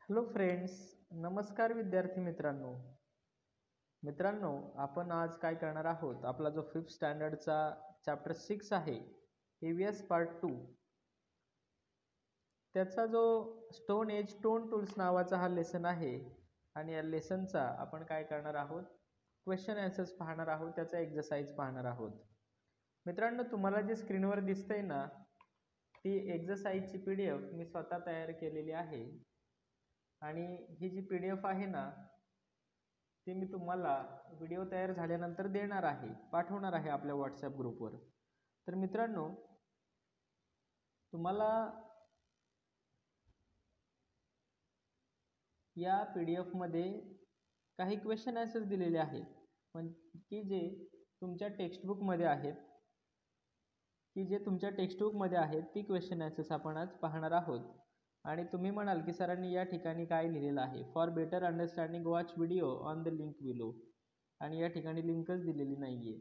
Hello friends, नमस्कार विद्यार्थी मित्रांनो, आपण आज काय करणार आहोत? आपला जो 5th स्टँडर्डचा चॅप्टर 6 आहे, EVS पार्ट 2, त्याचा जो स्टोन एज टोन टूल्स नावाचा हा लेसन आहे आणि या लेसनचा आपण काय करणार आहोत? क्वेश्चन आन्सर्स पाहणार आहोत, त्याचा एक्सरसाइज पाहणार आहोत. मित्रांनो, तुम्हाला जे स्क्रीनवर दिसतंय ना, ती एक्सरसाइजची PDF मी स्वतः तयार केलेली आहे आणि ही जी PDF आहे ना, ती मी तुम्हाला व्हिडिओ तयार झाल्यानंतर देणार आहे, पाठवणार आहे आपल्या WhatsApp ग्रुपवर. तर मित्रांनो, तुम्हाला या PDF मध्ये काही क्वेश्चन आन्सर्स दिलेले आहेत, की जे तुमच्या टेक्स्टबुकमध्ये आहेत, ती क्वेश्चन आन्सर्स आपण आज पाहणार आहोत. आणि तुम्ही म्हणाल की सरांनी या ठिकाणी काय लिहिलेलं आहे? For better understanding watch video on the link below. आणि या ठिकाणी लिंकच दिलेली नाही आहे.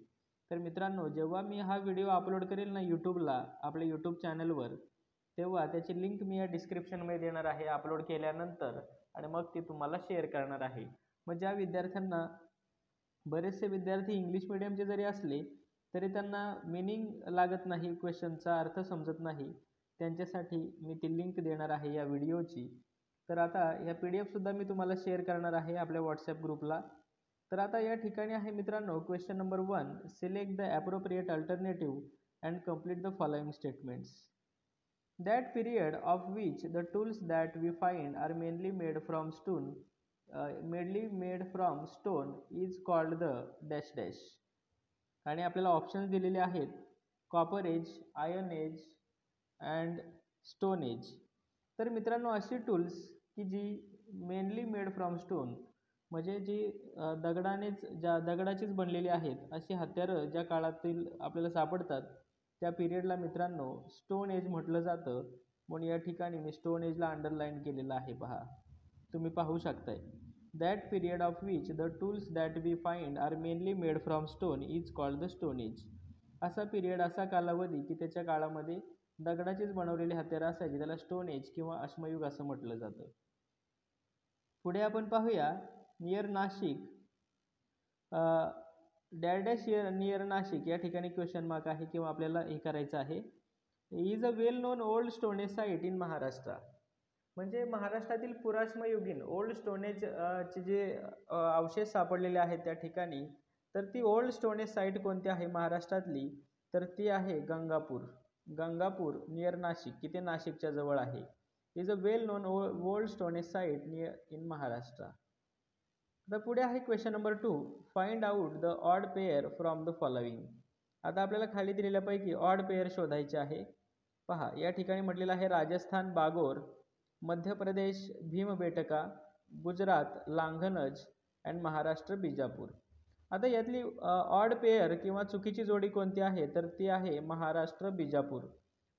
तर मित्रांनो, जेव्हा मी हा व्हिडिओ अपलोड करेल ना यूट्यूबला, आपल्या यूट्यूब चॅनलवर, तेव्हा त्याची लिंक मी या डिस्क्रिप्शनमध्ये देणार आहे अपलोड केल्यानंतर, आणि मग ती तुम्हाला शेअर करणार आहे. मग ज्या विद्यार्थ्यांना, बरेचसे विद्यार्थी इंग्लिश मिडियमचे जरी असले तरी त्यांना मीनिंग लागत नाही, क्वेश्चनचा अर्थ समजत नाही, त्यांच्यासाठी मी ती लिंक देणार आहे या व्हिडिओची. तर आता या PDF सुद्धा मी तुम्हाला शेअर करणार आहे आपल्या WhatsApp ग्रुपला. तर आता या ठिकाणी आहे मित्रांनो, question number 1, select the appropriate alternative and complete the following statements. That period of which the tools that we find are mainly made from stone is called the dash dash. आणि आपल्याला options दिलेले आहेत, copper age, iron age and stone age. तर मित्रांनो, अशी tools की जी mainly made from stone, म्हणजे जी दगडाचीच बनलेली आहेत, अशी हत्यारं ज्या काळातील आपल्याला सापडतात, त्या पिरियडला मित्रांनो स्टोन एज म्हटलं जातं. म्हणून या ठिकाणी मी स्टोन एजला अंडरलाईन केलेलं आहे, पहा, तुम्ही पाहू शकताय. That period of which the tools that we find are mainly made from stone is called the stone age. असा पिरियड, असा कालावधी की त्याच्या काळामध्ये दगडाचीच बनवलेली हत्यारं असायची, त्याला स्टोन एज किंवा अश्मयुग असं म्हटलं जातं. पुढे आपण पाहूया, near Nashik, dash near Nashik, या ठिकाणी क्वेश्चन मार्क आहे किंवा आपल्याला हे करायचं आहे. Is a well non old Stone Age site in Maharashtra. म्हणजे महाराष्ट्रातील पुराश्मयुगीन ओल्ड स्टोनेज चे जे अवशेष सापडलेले आहेत त्या ठिकाणी, तर ती ओल्ड स्टोनेज साईट कोणती आहे महाराष्ट्रातली? तर ती आहे गंगापूर नियर नाशिक, की ते नाशिकच्या जवळ आहे. Is a well non old Stone Age site near in Maharashtra. आता पुढे आहे question number 2, find out the odd pair from the following. आता आपल्याला खाली दिलेल्यापैकी ऑड पेअर शोधायचे आहे. पहा, या ठिकाणी म्हटलेलं आहे राजस्थान बागोर, मध्य प्रदेश भीमबेटका, गुजरात लांघनज अँड महाराष्ट्र बिजापूर. आता यातली ऑड पेअर किंवा चुकीची जोडी कोणती आहे? तर ती आहे महाराष्ट्र बिजापूर.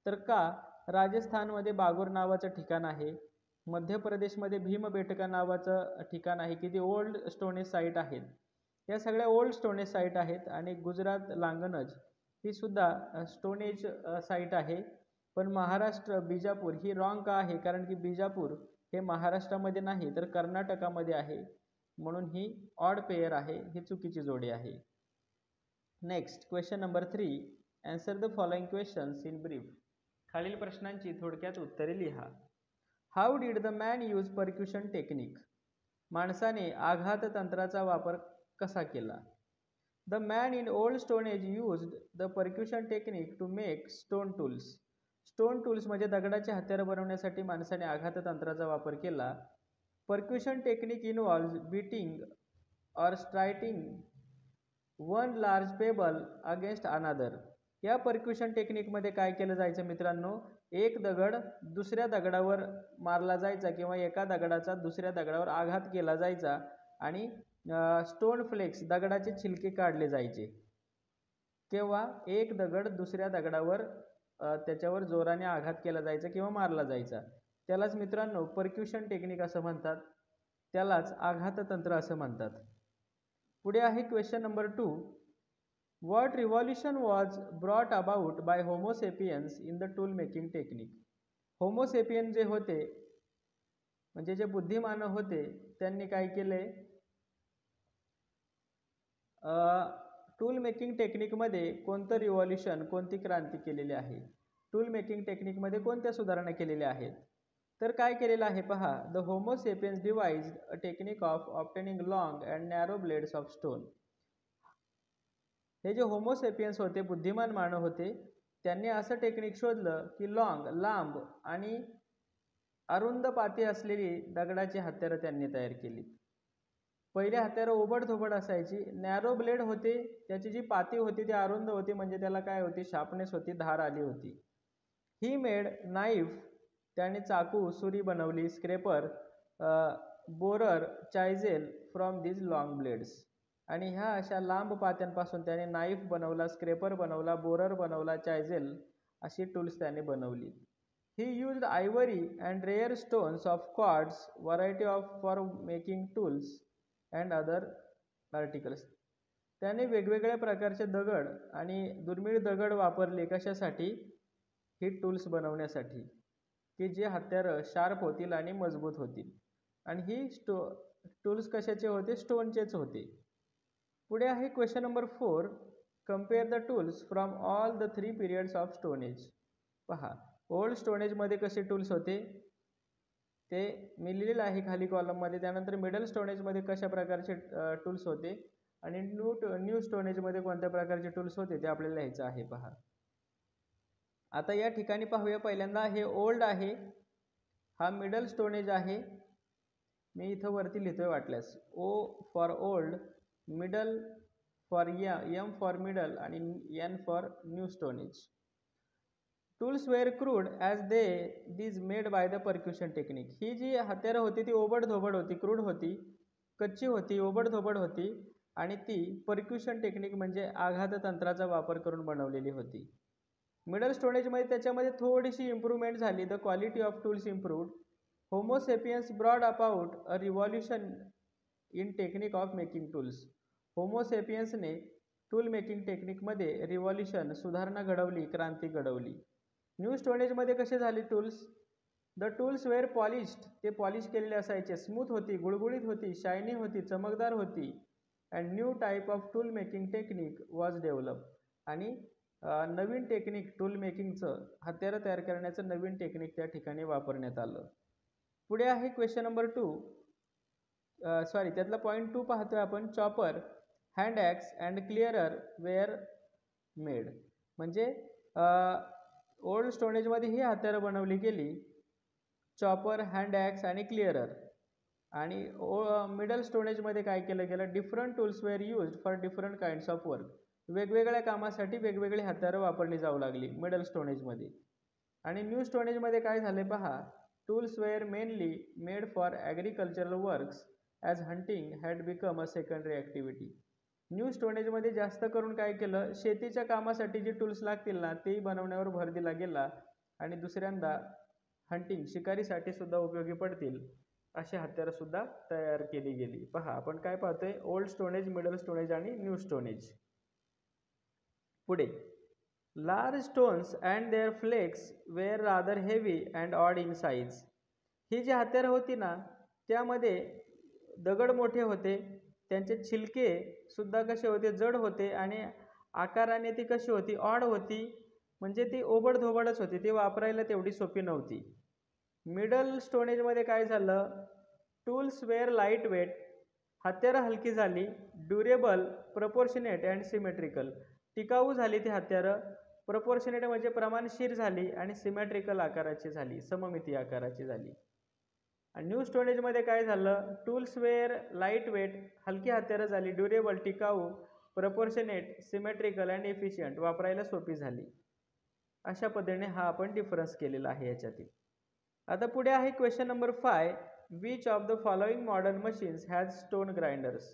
तर का? राजस्थानमध्ये बागोर नावाचं ठिकाण आहे, मध्य प्रदेशमध्ये भीमबेटका नावाचं ठिकाण आहे, की ती ओल्ड स्टोनेज साईट आहेत, या सगळ्या ओल्ड स्टोनेज साईट आहेत. आणि गुजरात लांघनज ही सुद्धा स्टोनेज साईट आहे. पण महाराष्ट्र बिजापूर ही रॉंग का आहे? कारण की बिजापूर हे महाराष्ट्रामध्ये नाही तर कर्नाटकामध्ये आहे, म्हणून ही ऑड पेअर आहे, ही चुकीची जोडी आहे. Next question number 3, answer the following questions in brief. खालील प्रश्नांची थोडक्यात उत्तरे लिहा. How did the man use percussion technique. माणसाने आघात तंत्राचा वापर कसा केला? The man in old stone age used the percussion technique to make stone tools. Stone tools म्हणजे दगडाचे हत्यार बनवण्यासाठी माणसाने आघात तंत्राचा वापर केला. Percussion technique involves beating or striking one large pebble against another. या परक्युशन टेक्निकमध्ये काय केलं जायचं मित्रांनो? एक दगड दुसऱ्या दगडावर मारला जायचा किंवा एका दगडाचा दुसऱ्या दगडावर आघात केला जायचा आणि स्टोन फ्लेक्स, दगडाचे छिलके काढले जायचे, किंवा एक दगड दुसऱ्या दगडावर त्याच्यावर जोराने आघात केला जायचा किंवा मारला जायचा. त्यालाच मित्रांनो परक्युशन टेक्निक असं म्हणतात, त्यालाच आघाततंत्र असं म्हणतात. पुढे आहे question number 2, what revolution was brought about by Homo sapiens in the tool making technique. Homo sapien जे होते म्हणजे जे बुद्धिमानव होते त्यांनी काय केले, टूल मेकिंग टेक्निकमध्ये कोणतं रिव्हॉल्युशन, कोणती क्रांती केलेली आहे, टूल मेकिंग टेक्निकमध्ये कोणत्या सुधारणा केलेल्या आहेत. तर काय केलेलं आहे पहा, the homo Sapiens devised a technique of obtaining long and narrow blades of stone. हे जे होमो सेपियन्स होते, बुद्धिमान मानव होते, त्यांनी असं टेक्निक शोधलं की लांब आणि अरुंद पाती असलेली दगडाची हत्यारं त्यांनी तयार केली. पहिले हत्यारं ओबडधोबड असायची, नॅरो ब्लेड होते, त्याची जी पाती होती ती अरुंद होती, म्हणजे त्याला काय होती, शार्पनेस होती, धार आली होती. ही मेड नाईफ, त्याने चाकू, सुरी बनवली, scraper, borer, chisel from these long blades. आणि ह्या अशा लांब पात्यांपासून त्याने नाईफ बनवला, स्क्रेपर बनवला, बोरर बनवला, चायझेल अशी टूल्स त्याने बनवली. ही used ivory and rare stones of quartz variety of for making tools and other articles. त्याने वेगवेगळ्या प्रकारचे दगड आणि दुर्मिळ दगड वापरले, कशासाठी, ही टूल्स बनवण्यासाठी, की जे हत्यारं शार्प होतील आणि मजबूत होतील. आणि ही टूल्स कशाचे होते, स्टोनचेच होते. पुढे आहे question number 4, compare the tools from all the 3 periods of stone age. पहा, ओल्ड स्टोन एजमध्ये कसे टूल्स होते ते मी लिहिलेलं आहे खाली कॉलममध्ये. त्यानंतर मिडल स्टोन एजमध्ये कशा प्रकारचे टूल्स होते आणि न्यू स्टोन एजमध्ये कोणत्या प्रकारचे टूल्स होते ते आपल्याला लिहायचं आहे. पहा, आता या ठिकाणी पाहूया. पहिल्यांदा हे ओल्ड आहे, हा मिडल स्टोन एज आहे. मी इथं वरती लिहितोय वाटल्यास, O for old, middle for M for middle आणि N for new stone age. Tools were crude as these made by the percussion technique. ही जी हत्यारं होती ती ओबडधोबड होती, क्रूड होती, कच्ची होती, ओबडधोबड होती आणि ती परक्युशन टेक्निक म्हणजे आघात तंत्राचा वापर करून बनवलेली होती. मिडल स्टोनेजमध्ये त्याच्यामध्ये थोडीशी इम्प्रूव्हमेंट झाली. The quality of tools improved. Homo sapiens brought about a revolution in technique of making tools. Homo सेपियन्सने टूल मेकिंग टेक्निकमध्ये रिव्हॉल्युशन, सुधारणा घडवली, क्रांती घडवली. न्यू स्टोनेजमध्ये कसे झाले tools, the tools were polished, ते पॉलिश केलेले असायचे, स्मूथ होती, गुळगुळीत होती, शायनी होती, चमकदार होती. And new type of tool making technique was develop. आणि नवीन टेक्निक, टूल मेकिंगचं, हत्यारं तयार करण्याचं नवीन टेक्निक त्या ठिकाणी वापरण्यात आलं. पुढे आहे क्वेश्चन नंबर 2, त्यातला पॉईंट 2 पाहतोय आपण. Chopper, hand axe and cleaver were made. म्हणजे ओल्ड स्टोनेजमध्ये ही हत्यारं बनवली गेली, चॉपर, हँड ॲक्स आणि क्लिअरर. आणि मिडल स्टोनेजमध्ये काय केलं गेलं, different tools were used for different kinds of work. वेगवेगळ्या कामासाठी वेगवेगळी हत्यारं वापरली जाऊ लागली मिडल स्टोनेजमध्ये. आणि न्यू स्टोनेजमध्ये काय झाले पहा, tools were mainly made for agricultural works as hunting had become a secondary activity. New स्टोनेजमध्ये जास्त करून काय केलं, शेतीच्या कामासाठी जी टूल्स लागतील ना ते बनवण्यावर भर दिला गेला. आणि दुसऱ्यांदा हंटिंग, शिकारीसाठी सुद्धा उपयोगी पडतील अशी हत्यारं सुद्धा तयार केली गेली. पहा, आपण काय पाहतोय, ओल्ड स्टोनेज, मिडल स्टोनेज आणि न्यू स्टोनेज. पुढे, large stones and their flakes were rather heavy and odd in size. ही जी हत्यारं होती ना त्यामध्ये दगड मोठे होते, त्यांचे छिलके सुद्धा कसे होते, जड होते आणि आकाराने ती कशी होती, ऑड होती, म्हणजे ती ओबडधोबडच होती, ती वापरायला तेवढी सोपी नव्हती. मिडल स्टोनेजमध्ये काय झालं, टूल्स वेअर लाईट वेट, हत्यारं हलकी झाली, ड्युरेबल, प्रपोर्शनेट अँड सिमेट्रिकल, टिकाऊ झाली ती हत्यारं, प्रपोर्शनेट म्हणजे प्रमाणशीर झाली आणि सिमेट्रिकल आकाराची झाली, सममिती आकाराची झाली. आणि न्यू स्टोनेजमध्ये काय झालं, टूल्स वेअर लाईट वेट, हलकी हत्यारं झाली, ड्युरेबल, टिकाऊ, प्रपोर्शनेट, सिमेट्रिकल अँड एफिशियंट, वापरायला सोपी झाली. अशा पद्धतीने हा आपण डिफरन्स केलेला आहे याच्यातील. आता पुढे आहे question number 5, which of the following modern machines has stone grinders.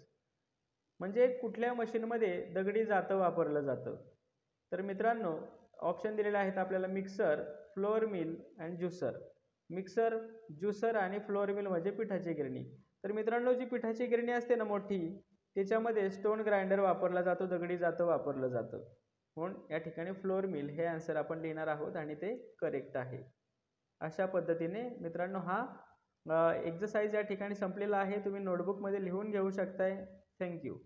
म्हणजे कुठल्या मशीनमध्ये दगडी जातं वापरलं जातं. तर मित्रांनो ऑप्शन दिलेले आहेत आपल्याला, mixer, flour mill and juicer. Mixer, juicer आणि फ्लोअर मिल म्हणजे पिठाची गिरणी. तर मित्रांनो जी पिठाची गिरणी असते ना मोठी, त्याच्यामध्ये स्टोन ग्राइंडर वापरला जातो, दगडी जातं वापरलं जातं. म्हणून या ठिकाणी फ्लोअर मिल हे आन्सर आपण लिहिणार आहोत आणि ते करेक्ट आहे. अशा पद्धतीने मित्रांनो हा एक्झरसाइज या ठिकाणी संपलेला आहे. तुम्ही नोटबुकमध्ये लिहून घेऊ शकताय. थँक्यू.